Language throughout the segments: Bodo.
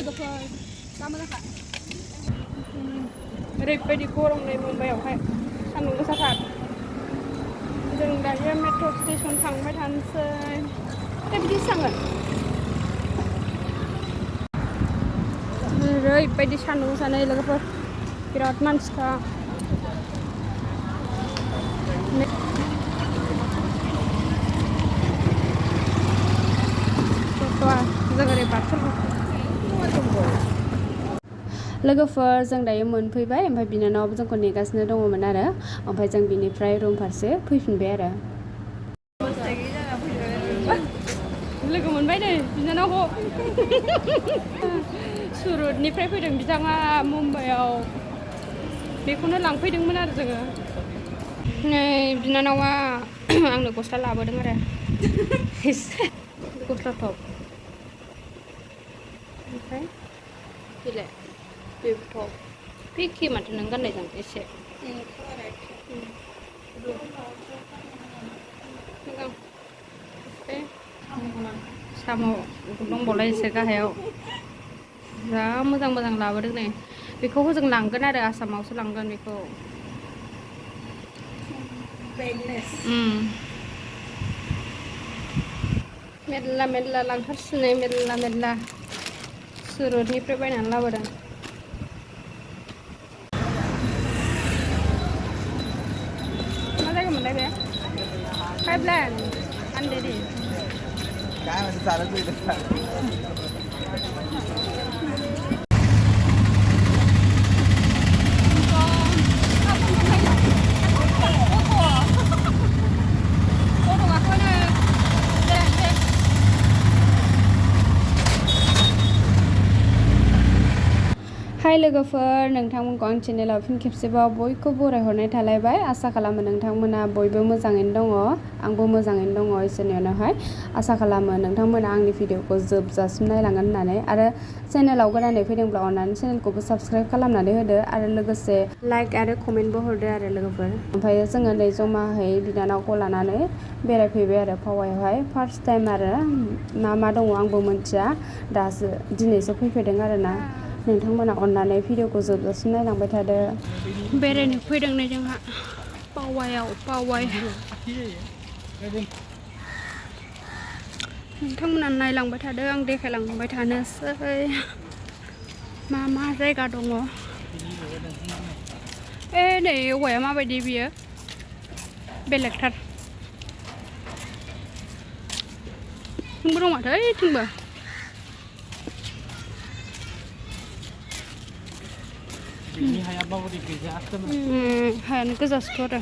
लोगोफोर दा मोजां खा ओरैबायदि गरम नै मुम्बाइआवहाय सान्दुं गोसाथार जों दायो मेट्र' स्टेसन थांबाय थानोसै दा बिदिसो थांगोन ओरैबायदि सान्दुं गोसा नै लोगोफोर बिराद मानसिखा जों ओरै लोगोफोर जों दायो मोनफैबाय ओमफ्राय बिनानावाबो जोंखौ नेगासिनो दङमोन आरो ओमफ्राय जों बिनिफ्राय रुम फारसे फैफिनबाय आरो लोगो मोनबाय नै बिनानावखौ सुरतनिफ्राय फैदों बिथाङा मुम्बाइआव बेखौनो लांफैदोंमोन आरो जोङो नै बिनानावा आंनो गस्ला लाबोदों आरो गस्ला टप ओमफ्राय बिलाय बेबो टप फेखे माथो नों गाननायजों एसे साम' दंबावलाय एसे गाहायाव जा मोजां मोजां लाबोदों नै बेखौ हजों लांगोन आरो आसामावसो लांगोन बेखौ मेरला मेरला लांथारसिनै मेरला मेरला सुरतनिफ्राय बायनानै लाबोदों मा जायगा मोनलाय बे पाइपलाइन आन्देरि काय म्हणजे चालत हाय लोगोफोर नोंथांमोनखौ आं चेनेलाव फिन खेबसेबाव बयखौ बरायहरनाय थालायबाय आसा खालामो नोंथांमोना बयबो मोजाङैनो दङ आंबो मोजाङैनो दङ इसोरनि अननायावहाय आसा खालामो नोंथांमोना आंनि भिडिअखौ जोबजासिम नायलांगोन होननानै आरो चेनेलाव गोदानै फैदोंब्ला अननानै चेनेलखौबो साबस्क्राइब खालामनानै होदो आरो लोगोसे लाइक आरो कमेन्टबो हरदो आरो लोगोफोर ओमफ्राय जोङो नै जमाहै बिनानावखौ लानानै बेरायफैबाय आरो पावाइयावहाय फार्स्ट टाइम आरो मा दङ आंबो मिन्थिया दासो दिनैसो फैफेरदों आरोना नोंथांमोना अननानै भिडिअखौ जोबजासिम नायलांबाय थादो बेरायनो फैदों नै जोंहा पावाइयाव पावाइ नोंथांमोना नायलांबाय थादो आं देखायलांबाय थानोसै मा जायगा दङ नै औवाया माबायदि बियो बेलेगथार थिंबो दं माथो ओइथिंबो हायानो गोजासोथ' आरो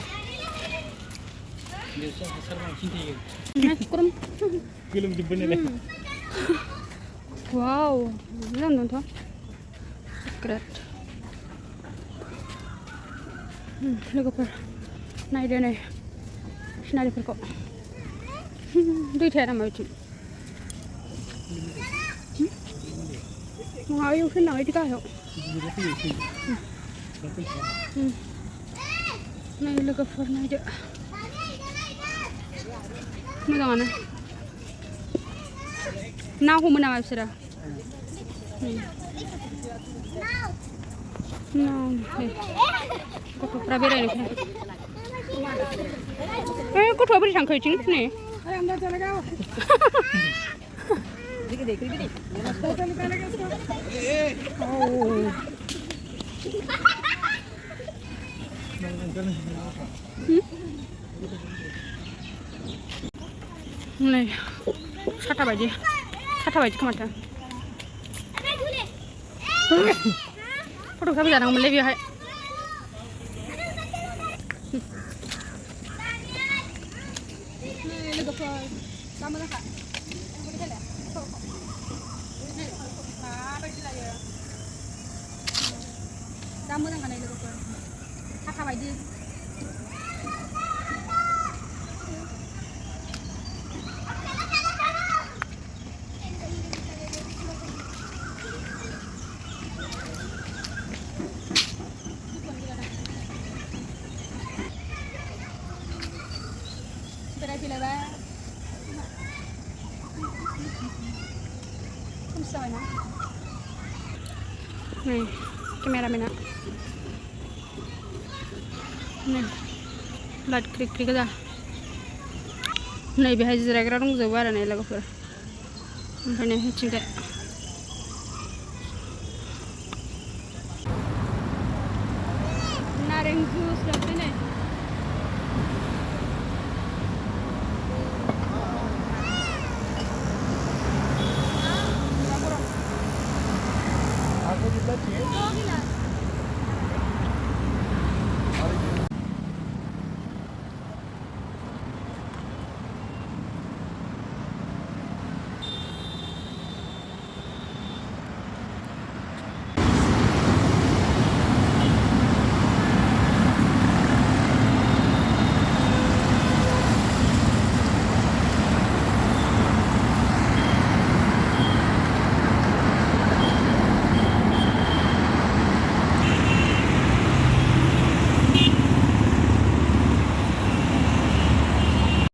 वाव मोजां दंथ' ग्रेट लोगोफोर नायदो नै सिनारिफोरखौ दै थाया नामा बिथिं नङा आयौ फैनाङा बिदि गाहायाव नै लोगोफोर नायदो मोजाङानो ना हमो नामा बिसोरो गथ'फ्रा बेरायनो फैयो गथ'आ बोरै थांखो बिथिं नै नै साथा बायदि खोमाथो फट'फ्राबो जानांगौमोनलै बेवहाय लोगोफोर दा मोजांखा माबायदि लायो दा मोजांखा नै लोगोफोर साथा बायदि बेरायफैलायबाय खोमसि जाबायना नै केमेरामेना नै लाइट क्रिक क्रिक गोजा नै बेहाय जिरायग्रा दंजोबो आरो नै लोगोफोर ओमफ्राय नै मिथिंजाय नारें जुस लोंसै नै आपको कितना चाहिए? 2 गिलास